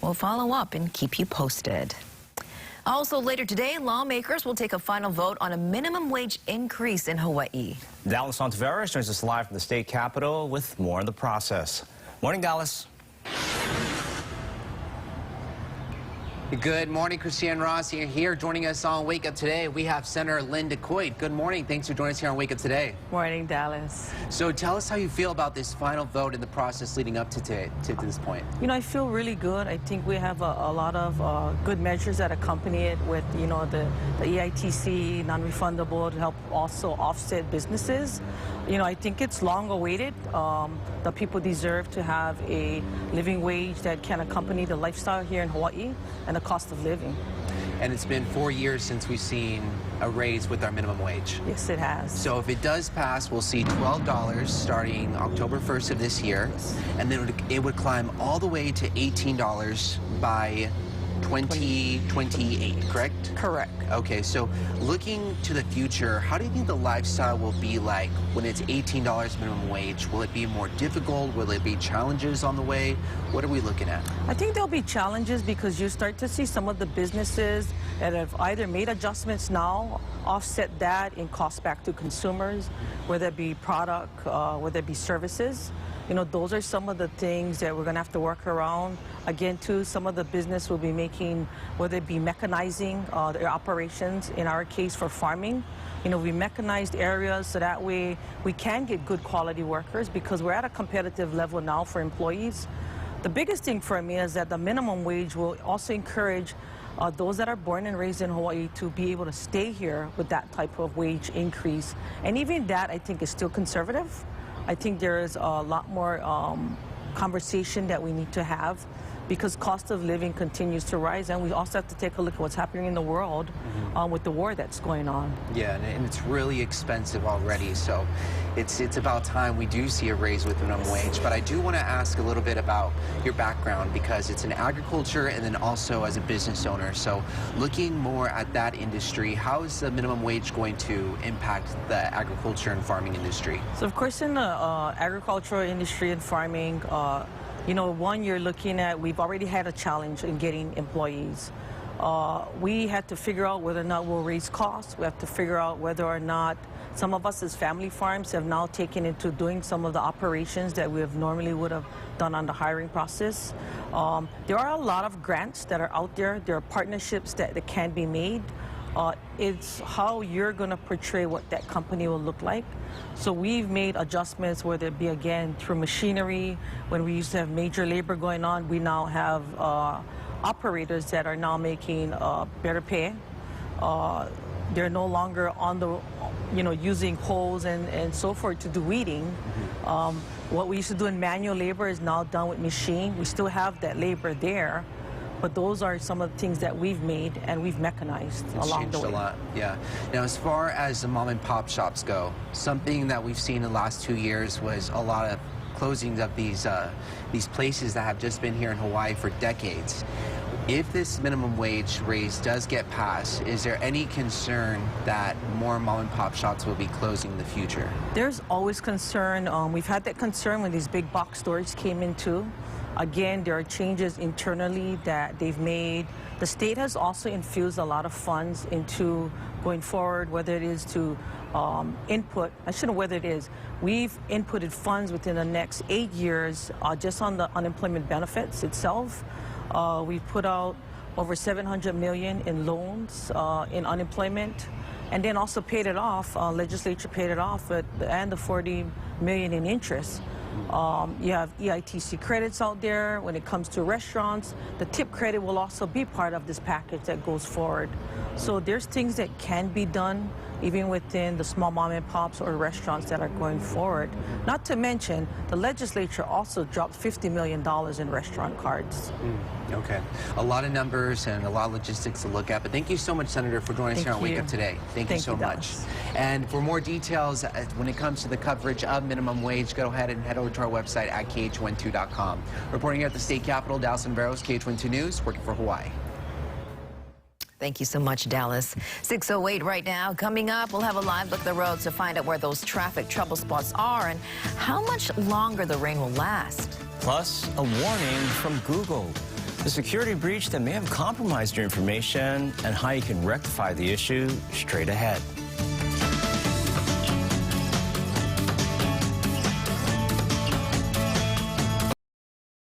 We'll follow up and keep you posted. Also later today, lawmakers will take a final vote on a minimum wage increase in Hawaii. Dallas Ontiveros joins us live from the state capitol with more on the process. Morning, Dallas. Good morning, Christiane Ross here. Joining us on Wake Up Today, we have Senator Linda Coit. Good morning. Thanks for joining us here on Wake Up Today. Morning, Dallas. So tell us how you feel about this final vote in the process leading up to this point. You know, I feel really good. I think we have a lot of good measures that accompany it with, you know, the EITC, non-refundable, to help also offset businesses. You know, I think it's long awaited. The people deserve to have a living wage that can accompany the lifestyle here in Hawaii and the cost of living. And it's been 4 years since we've seen a raise with our minimum wage. Yes, it has. So if it does pass, we'll see $12 starting October 1st of this year. Yes. And then it would climb all the way to $18 by 2028, correct? Correct. Okay, so looking to the future, how do you think the lifestyle will be like when it's $18 minimum wage? Will it be more difficult? Will there be challenges on the way? What are we looking at? I think there'll be challenges because you start to see some of the businesses that have either made adjustments now, offset that in cost back to consumers, whether it be product, whether it be services. You know, those are some of the things that we're going to have to work around. Again, too, some of the business will be making, whether it be mechanizing their operations, in our case for farming. You know, we mechanized areas so that way we can get good quality workers because we're at a competitive level now for employees. The biggest thing for me is that the minimum wage will also encourage those that are born and raised in Hawaii to be able to stay here with that type of wage increase. And even that, I think, is still conservative. I think there is a lot more conversation that we need to have because cost of living continues to rise, and we also have to take a look at what's happening in the world with the war that's going on. Yeah, and it's really expensive already, so it's about time we do see a raise with minimum wage. But I do want to ask a little bit about your background because it's in agriculture and then also as a business owner. So looking more at that industry, how is the minimum wage going to impact the agriculture and farming industry? So of course in the agricultural industry and farming, you know, one, you're looking at, we've already had a challenge in getting employees. We had to figure out whether or not we'll raise costs. We have to figure out whether or not some of us as family farms have now taken into doing some of the operations that we have normally would have done on the hiring process. There are a lot of grants that are out there. There are partnerships that can be made. It's how you're going to portray what that company will look like. So we've made adjustments, whether it be, again, through machinery. When we used to have major labor going on, we now have operators that are now making better pay. They're no longer on the, you know, using hoes and so forth to do weeding. What we used to do in manual labor is now done with machine. We still have that labor there. But those are some of the things that we've made and we've mechanized along the way. It's changed a lot, yeah. Now, as far as the mom and pop shops go, something that we've seen in the last 2 years was a lot of closings of these places that have just been here in Hawaii for decades. If this minimum wage raise does get passed, is there any concern that more mom and pop shops will be closing in the future? There's always concern. We've had that concern when these big box stores came in too. Again, there are changes internally that they've made. The state has also infused a lot of funds into going forward, whether it is to input, I shouldn't know whether it is, we've inputted funds within the next 8 years just on the unemployment benefits itself. We've put out over $700 million in loans in unemployment, and then also paid it off, legislature paid it off, and the $40 million in interest. You have EITC credits out there. When it comes to restaurants, the tip credit will also be part of this package that goes forward. So there's things that can be done even within the small mom and pops or restaurants that are going forward. Not to mention, the legislature also dropped $50 million in restaurant cards. Okay. A lot of numbers and a lot of logistics to look at. But thank you so much, Senator, for joining us here on Wake Up Today. Thank you so much. And for more details when it comes to the coverage of minimum wage, go ahead and head over to our website at KH12.com. Reporting here at the state capitol, Dallas Ontiveros, KH12 News, working for Hawaii. Thank you so much, Dallas. 6:08 right now. Coming up, we'll have a live look at the roads to find out where those traffic trouble spots are and how much longer the rain will last. Plus, a warning from Google. the security breach that may have compromised your information, and how you can rectify the issue straight ahead.